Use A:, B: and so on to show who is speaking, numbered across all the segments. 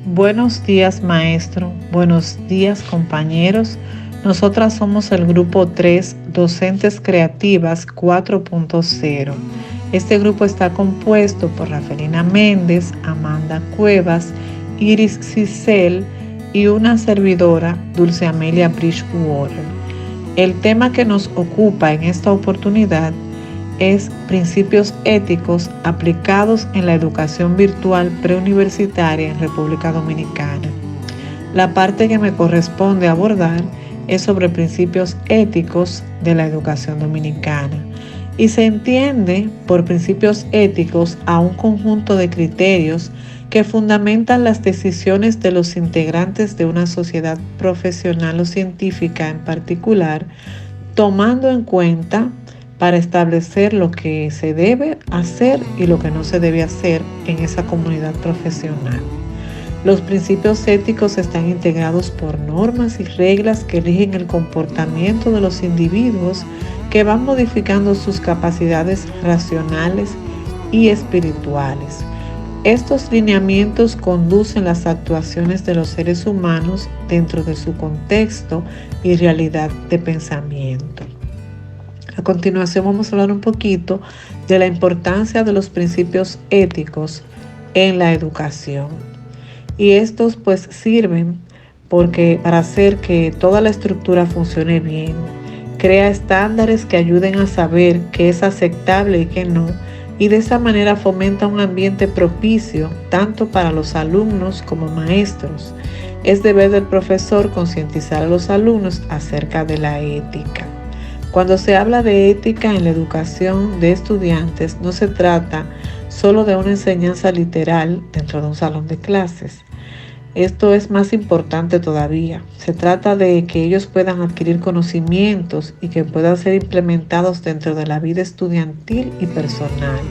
A: Buenos días, maestro. Buenos días, compañeros. Nosotras somos el grupo 3, Docentes Creativas 4.0. Este grupo está compuesto por Rafelina Méndez, Amanda Cuevas, Iris Cicel y una servidora, Dulce Amelia Bridgewater. El tema que nos ocupa en esta oportunidad es principios éticos aplicados en la educación virtual preuniversitaria en República Dominicana. La parte que me corresponde abordar es sobre principios éticos de la educación dominicana y se entiende por principios éticos a un conjunto de criterios que fundamentan las decisiones de los integrantes de una sociedad profesional o científica en particular, tomando en cuenta para establecer lo que se debe hacer y lo que no se debe hacer en esa comunidad profesional. Los principios éticos están integrados por normas y reglas que rigen el comportamiento de los individuos que van modificando sus capacidades racionales y espirituales. Estos lineamientos conducen las actuaciones de los seres humanos dentro de su contexto y realidad de pensamiento. A continuación vamos a hablar un poquito de la importancia de los principios éticos en la educación. Y estos pues sirven para hacer que toda la estructura funcione bien. Crea estándares que ayuden a saber qué es aceptable y qué no, y de esa manera fomenta un ambiente propicio tanto para los alumnos como maestros. Es deber del profesor concientizar a los alumnos acerca de la ética. Cuando se habla de ética en la educación de estudiantes, no se trata solo de una enseñanza literal dentro de un salón de clases. Esto es más importante todavía. Se trata de que ellos puedan adquirir conocimientos y que puedan ser implementados dentro de la vida estudiantil y personal.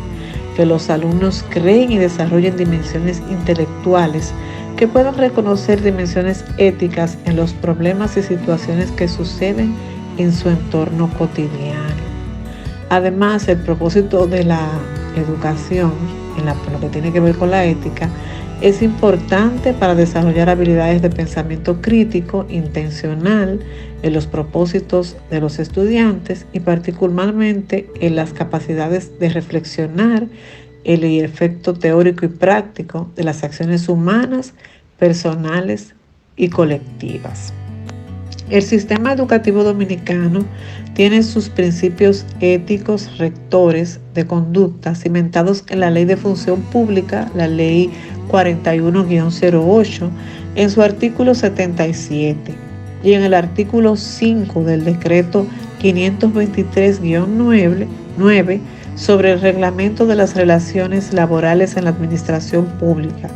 A: Que los alumnos creen y desarrollen dimensiones intelectuales, que puedan reconocer dimensiones éticas en los problemas y situaciones que suceden en su entorno cotidiano. Además, el propósito de la educación, lo que tiene que ver con la ética, es importante para desarrollar habilidades de pensamiento crítico, intencional, en los propósitos de los estudiantes y particularmente en las capacidades de reflexionar el efecto teórico y práctico de las acciones humanas, personales y colectivas. El sistema educativo dominicano tiene sus principios éticos rectores de conducta cimentados en la Ley de Función Pública, la Ley 41-08, en su artículo 77 y en el artículo 5 del Decreto 523-9 sobre el reglamento de las relaciones laborales en la administración pública,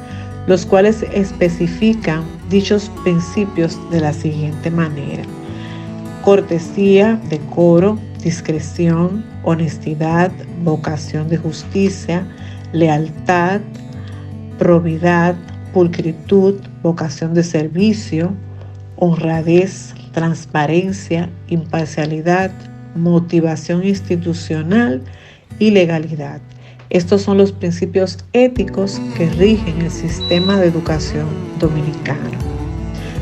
A: los cuales especifican dichos principios de la siguiente manera: cortesía, decoro, discreción, honestidad, vocación de justicia, lealtad, probidad, pulcritud, vocación de servicio, honradez, transparencia, imparcialidad, motivación institucional y legalidad. Estos son los principios éticos que rigen el sistema de educación dominicano.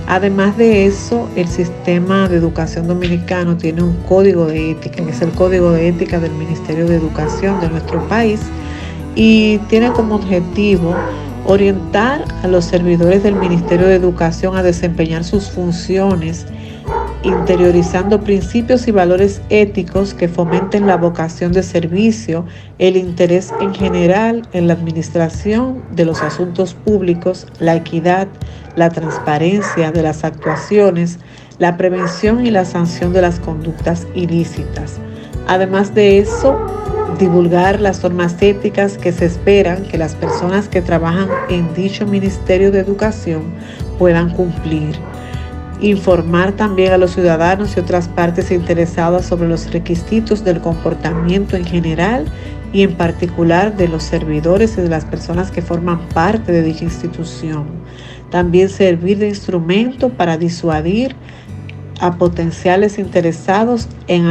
A: Además de eso, el sistema de educación dominicano tiene un código de ética, que es el código de ética del Ministerio de Educación de nuestro país, y tiene como objetivo orientar a los servidores del Ministerio de Educación a desempeñar sus funciones, interiorizando principios y valores éticos que fomenten la vocación de servicio, el interés en general en la administración de los asuntos públicos, la equidad, la transparencia de las actuaciones, la prevención y la sanción de las conductas ilícitas. Además de eso, divulgar las normas éticas que se esperan que las personas que trabajan en dicho Ministerio de Educación puedan cumplir. Informar también a los ciudadanos y otras partes interesadas sobre los requisitos del comportamiento en general y en particular de los servidores y de las personas que forman parte de dicha institución. También servir de instrumento para disuadir a potenciales interesados en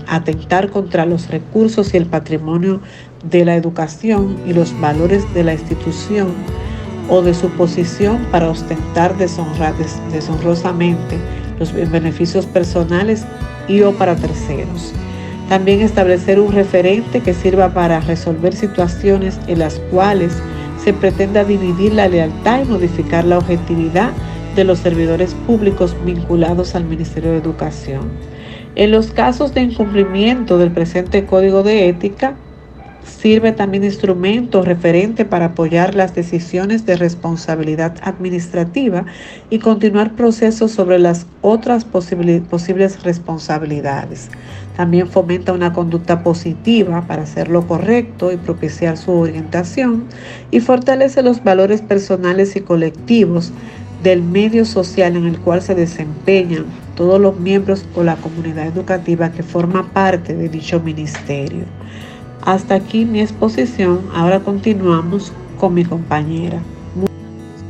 A: atentar contra los recursos y el patrimonio de la educación y los valores de la institución, o de su posición para ostentar deshonrosamente los beneficios personales y o para terceros. También establecer un referente que sirva para resolver situaciones en las cuales se pretenda dividir la lealtad y modificar la objetividad de los servidores públicos vinculados al Ministerio de Educación. En los casos de incumplimiento del presente Código de Ética, sirve también de instrumento referente para apoyar las decisiones de responsabilidad administrativa y continuar procesos sobre las otras posibles responsabilidades. También fomenta una conducta positiva para hacer lo correcto y propiciar su orientación, y fortalece los valores personales y colectivos del medio social en el cual se desempeñan todos los miembros o la comunidad educativa que forma parte de dicho ministerio. Hasta aquí mi exposición. Ahora continuamos con mi compañera.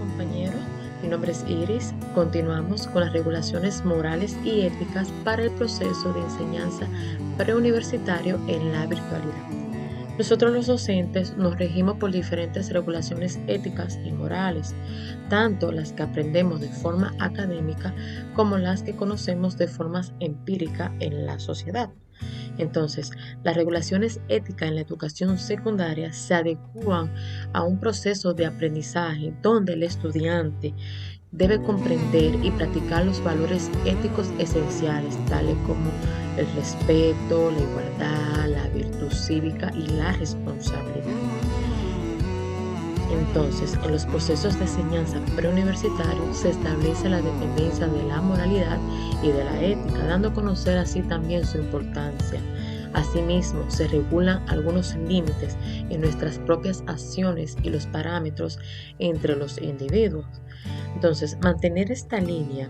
B: Compañeros, mi nombre es Iris. Continuamos con las regulaciones morales y éticas para el proceso de enseñanza preuniversitario en la virtualidad. Nosotros los docentes nos regimos por diferentes regulaciones éticas y morales, tanto las que aprendemos de forma académica como las que conocemos de forma empírica en la sociedad. Entonces, las regulaciones éticas en la educación secundaria se adecúan a un proceso de aprendizaje donde el estudiante debe comprender y practicar los valores éticos esenciales, tales como el respeto, la igualdad, la virtud cívica y la responsabilidad. Entonces, en los procesos de enseñanza preuniversitarios se establece la dependencia de la moralidad y de la ética, dando a conocer así también su importancia. Asimismo, se regulan algunos límites en nuestras propias acciones y los parámetros entre los individuos. Entonces, mantener esta línea,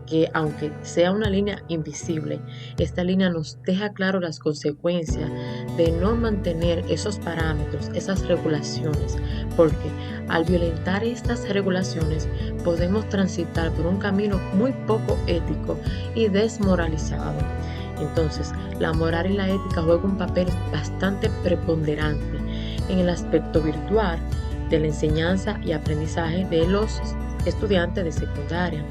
B: que aunque sea una línea invisible, esta línea nos deja claro las consecuencias de no mantener esos parámetros, esas regulaciones, porque al violentar estas regulaciones podemos transitar por un camino muy poco ético y desmoralizado. Entonces, la moral y la ética juegan un papel bastante preponderante en el aspecto virtual de la enseñanza y aprendizaje de los estudiantes de secundaria.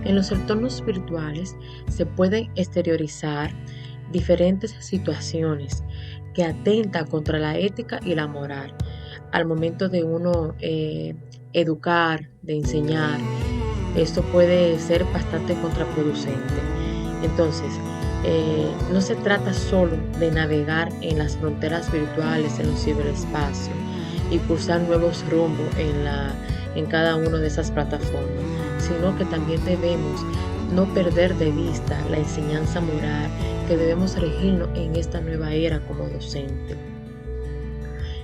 B: En los entornos virtuales se pueden exteriorizar diferentes situaciones que atentan contra la ética y la moral. Al momento de uno educar, de enseñar, esto puede ser bastante contraproducente. Entonces, no se trata solo de navegar en las fronteras virtuales, en los ciberespacios y cursar nuevos rumbos en cada una de esas plataformas, sino que también debemos no perder de vista la enseñanza moral que debemos regirnos en esta nueva era como docente.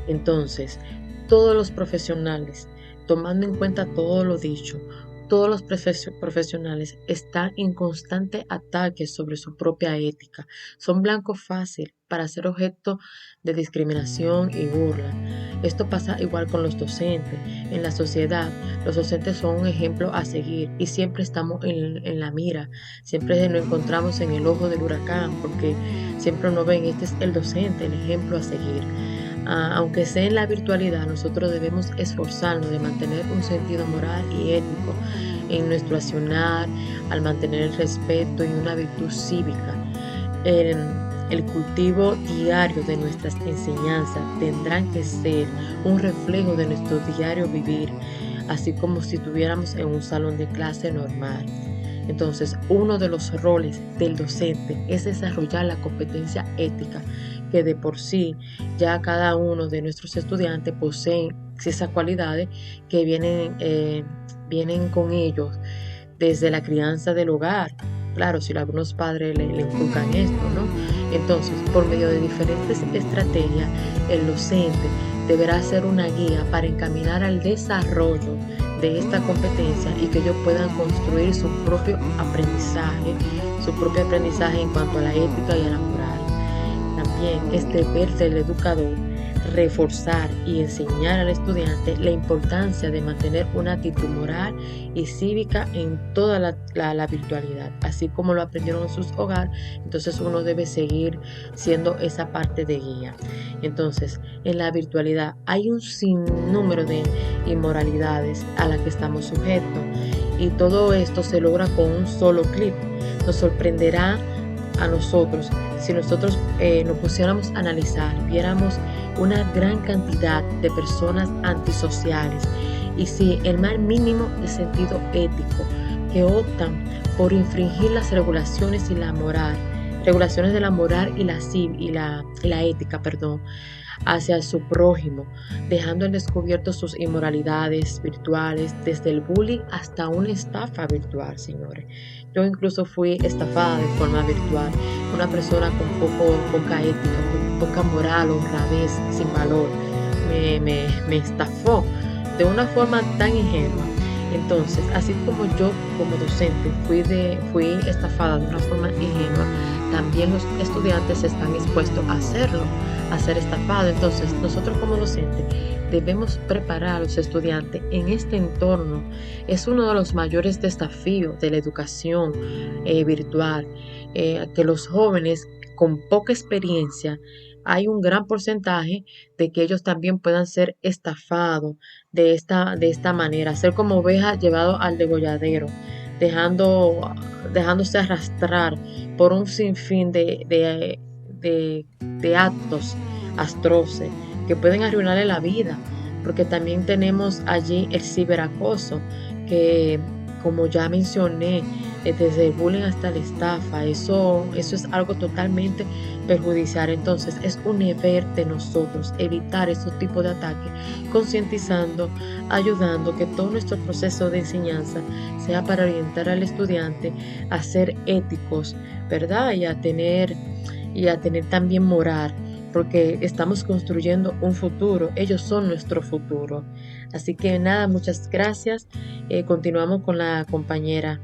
B: Entonces, todos los profesionales, tomando en cuenta todo lo dicho, todos los profesionales están en constante ataque sobre su propia ética. Son blanco fácil para ser objeto de discriminación y burla. Esto pasa igual con los docentes. En la sociedad, los docentes son un ejemplo a seguir y siempre estamos en la mira. Siempre nos encontramos en el ojo del huracán porque siempre nos ven, este es el docente, el ejemplo a seguir. Aunque sea en la virtualidad, nosotros debemos esforzarnos de mantener un sentido moral y ético en nuestro accionar, al mantener el respeto y una virtud cívica. El cultivo diario de nuestras enseñanzas tendrán que ser un reflejo de nuestro diario vivir, así como si estuviéramos en un salón de clase normal. Entonces, uno de los roles del docente es desarrollar la competencia ética, que de por sí ya cada uno de nuestros estudiantes poseen esas cualidades que vienen con ellos desde la crianza del hogar. Claro, si algunos padres le inculcan esto, ¿no? Entonces, por medio de diferentes estrategias, el docente deberá ser una guía para encaminar al desarrollo de esta competencia y que ellos puedan construir su propio aprendizaje en cuanto a la ética y a la moral. También es deber del educador reforzar y enseñar al estudiante la importancia de mantener una actitud moral y cívica en toda la virtualidad, así como lo aprendieron en sus hogares. Entonces uno debe seguir siendo esa parte de guía. Entonces, en la virtualidad hay un sinnúmero de inmoralidades a las que estamos sujetos, y todo esto se logra con un solo clic. Nos sorprenderá a nosotros si nosotros nos pusiéramos a analizar, viéramos una gran cantidad de personas antisociales y sin el más mínimo de sentido ético, que optan por infringir las regulaciones de la moral y la ética, hacia su prójimo, dejando al descubierto sus inmoralidades virtuales, desde el bullying hasta una estafa virtual, señores. Yo incluso fui estafada de forma virtual, una persona con poca ética, con poca moral, honradez, sin valor, me estafó de una forma tan ingenua. Entonces, así como yo como docente fui estafada de una forma ingenua, también los estudiantes están expuestos a hacerlo, a ser estafados. Entonces, nosotros como docentes debemos preparar a los estudiantes en este entorno. Es uno de los mayores desafíos de la educación virtual, que los jóvenes con poca experiencia, hay un gran porcentaje de que ellos también puedan ser estafados de esta manera, ser como ovejas llevados al degolladero, dejándose arrastrar por un sinfín de actos astroces que pueden arruinarle la vida, porque también tenemos allí el ciberacoso, que como ya mencioné, desde el bullying hasta la estafa, eso es algo totalmente perjudicial. Entonces es un deber de nosotros evitar esos tipos de ataques, concientizando, ayudando que todo nuestro proceso de enseñanza sea para orientar al estudiante a ser éticos, ¿verdad? Y a tener también moral, porque estamos construyendo un futuro, ellos son nuestro futuro. Así que nada, muchas gracias. Continuamos con la compañera.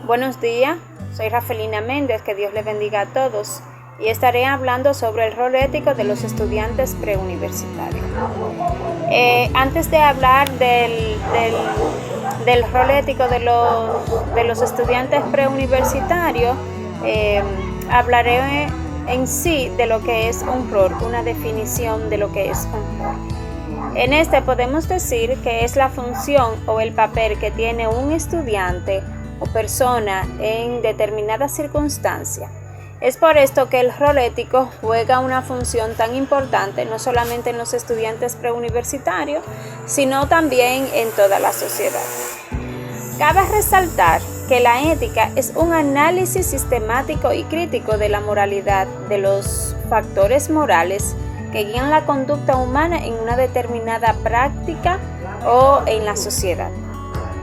C: Buenos días, soy Rafelina Méndez, que Dios les bendiga a todos, y estaré hablando sobre el rol ético de los estudiantes preuniversitarios. Antes de hablar del rol ético de los estudiantes preuniversitarios, hablaré en sí de lo que es un rol, una definición de lo que es un rol. En este podemos decir que es la función o el papel que tiene un estudiante o persona en determinada circunstancia. Es por esto que el rol ético juega una función tan importante, no solamente en los estudiantes preuniversitarios, sino también en toda la sociedad. Cabe resaltar que la ética es un análisis sistemático y crítico de la moralidad, de los factores morales que guían la conducta humana en una determinada práctica o en la sociedad.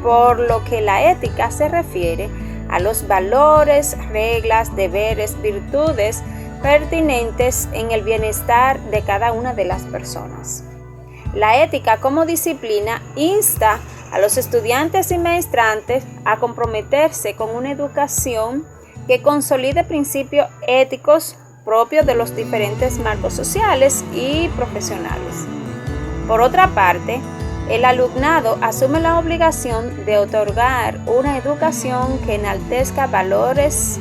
C: Por lo que la ética se refiere a los valores, reglas, deberes, virtudes pertinentes en el bienestar de cada una de las personas. La ética como disciplina insta a los estudiantes y maestrantes a comprometerse con una educación que consolide principios éticos propios de los diferentes marcos sociales y profesionales. Por otra parte, el alumnado asume la obligación de otorgar una educación que enaltezca valores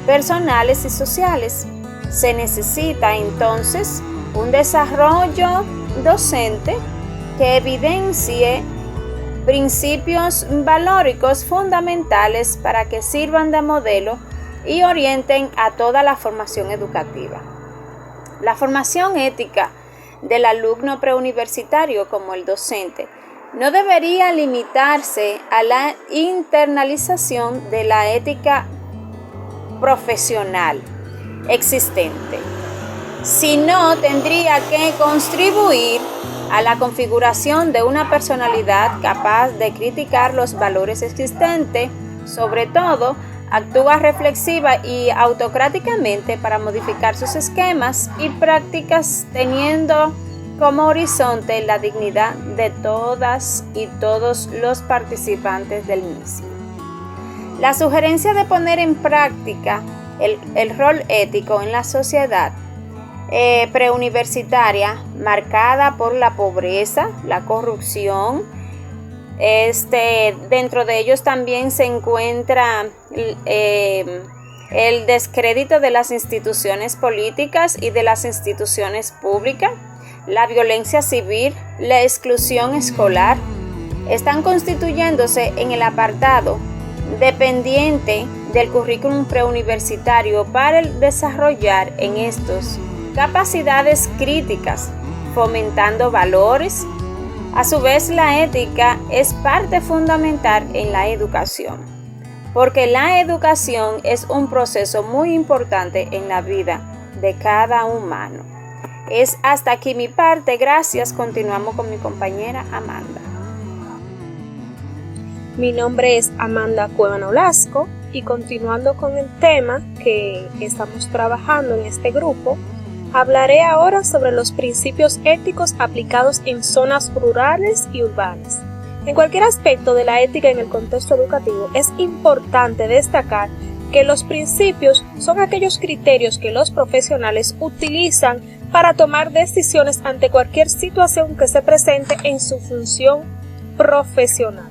C: personales y sociales. Se necesita entonces un desarrollo docente que evidencie principios valóricos fundamentales para que sirvan de modelo y orienten a toda la formación educativa. La formación ética del alumno preuniversitario como el docente no debería limitarse a la internalización de la ética profesional existente, sino tendría que contribuir a la configuración de una personalidad capaz de criticar los valores existentes. Sobre todo, actúa reflexiva y autocráticamente para modificar sus esquemas y prácticas, teniendo como horizonte la dignidad de todas y todos los participantes del mismo. La sugerencia de poner en práctica el rol ético en la sociedad preuniversitaria marcada por la pobreza, la corrupción. Dentro de ellos también se encuentra el descrédito de las instituciones políticas y de las instituciones públicas, la violencia civil, la exclusión escolar. Están constituyéndose en el apartado dependiente del currículum preuniversitario para desarrollar en estos capacidades críticas, fomentando valores. A su vez, la ética es parte fundamental en la educación, porque la educación es un proceso muy importante en la vida de cada humano. Es hasta aquí mi parte, gracias. Continuamos con mi compañera Amanda.
D: Mi nombre es Amanda Cuevana Olasco y continuando con el tema que estamos trabajando en este grupo, hablaré ahora sobre los principios éticos aplicados en zonas rurales y urbanas. En cualquier aspecto de la ética en el contexto educativo, es importante destacar que los principios son aquellos criterios que los profesionales utilizan para tomar decisiones ante cualquier situación que se presente en su función profesional.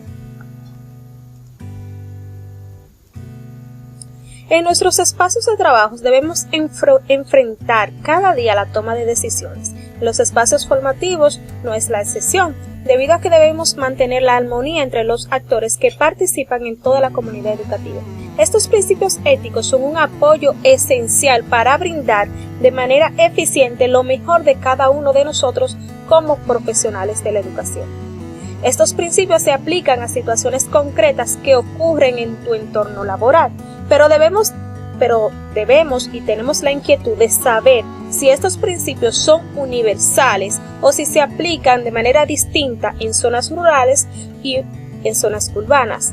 D: En nuestros espacios de trabajo debemos enfrentar cada día la toma de decisiones. En los espacios formativos no es la excepción, debido a que debemos mantener la armonía entre los actores que participan en toda la comunidad educativa. Estos principios éticos son un apoyo esencial para brindar de manera eficiente lo mejor de cada uno de nosotros como profesionales de la educación. Estos principios se aplican a situaciones concretas que ocurren en tu entorno laboral, pero debemos y tenemos la inquietud de saber si estos principios son universales o si se aplican de manera distinta en zonas rurales y en zonas urbanas.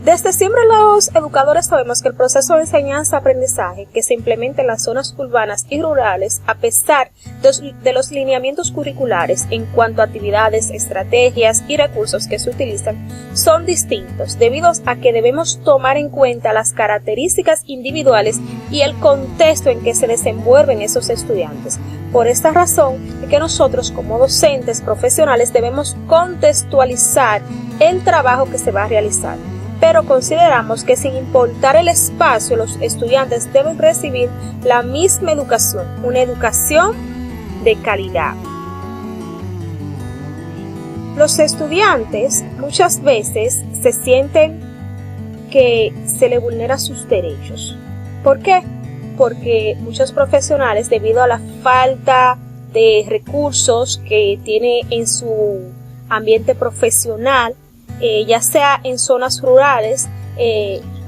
D: Desde siempre los educadores sabemos que el proceso de enseñanza-aprendizaje que se implementa en las zonas urbanas y rurales, a pesar de los lineamientos curriculares en cuanto a actividades, estrategias y recursos que se utilizan, son distintos debido a que debemos tomar en cuenta las características individuales y el contexto en que se desenvuelven esos estudiantes. Por esta razón es que nosotros como docentes profesionales debemos contextualizar el trabajo que se va a realizar. Pero consideramos que sin importar el espacio, los estudiantes deben recibir la misma educación, una educación de calidad. Los estudiantes muchas veces se sienten que se les vulnera sus derechos. ¿Por qué? Porque muchos profesionales, debido a la falta de recursos que tiene en su ambiente profesional, ya sea en zonas rurales,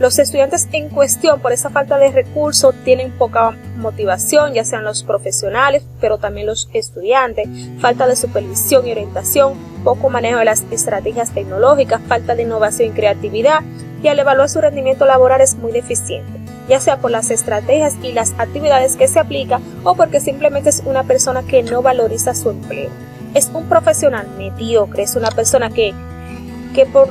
D: los estudiantes en cuestión por esa falta de recursos tienen poca motivación, ya sean los profesionales, pero también los estudiantes, falta de supervisión y orientación, poco manejo de las estrategias tecnológicas, falta de innovación y creatividad, y al evaluar su rendimiento laboral es muy deficiente, ya sea por las estrategias y las actividades que se aplican o porque simplemente es una persona que no valoriza su empleo. Es un profesional mediocre, es una persona que por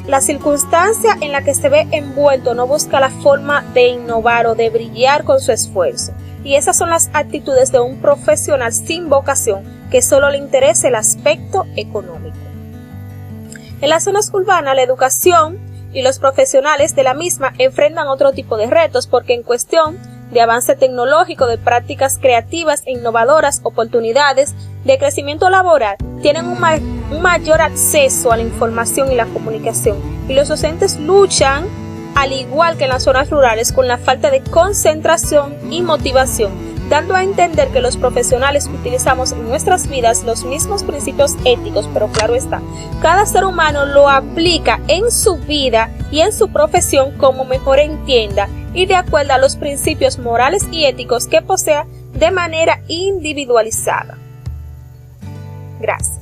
D: la circunstancia en la que se ve envuelto no busca la forma de innovar o de brillar con su esfuerzo. Y esas son las actitudes de un profesional sin vocación que solo le interesa el aspecto económico. En las zonas urbanas, la educación y los profesionales de la misma enfrentan otro tipo de retos porque en cuestión de avance tecnológico, de prácticas creativas e innovadoras, oportunidades de crecimiento laboral, tienen un mayor acceso a la información y la comunicación, y los docentes luchan, al igual que en las zonas rurales, con la falta de concentración y motivación, dando a entender que los profesionales utilizamos en nuestras vidas los mismos principios éticos, pero claro está, cada ser humano lo aplica en su vida y en su profesión como mejor entienda y de acuerdo a los principios morales y éticos que posea de manera individualizada. Gracias.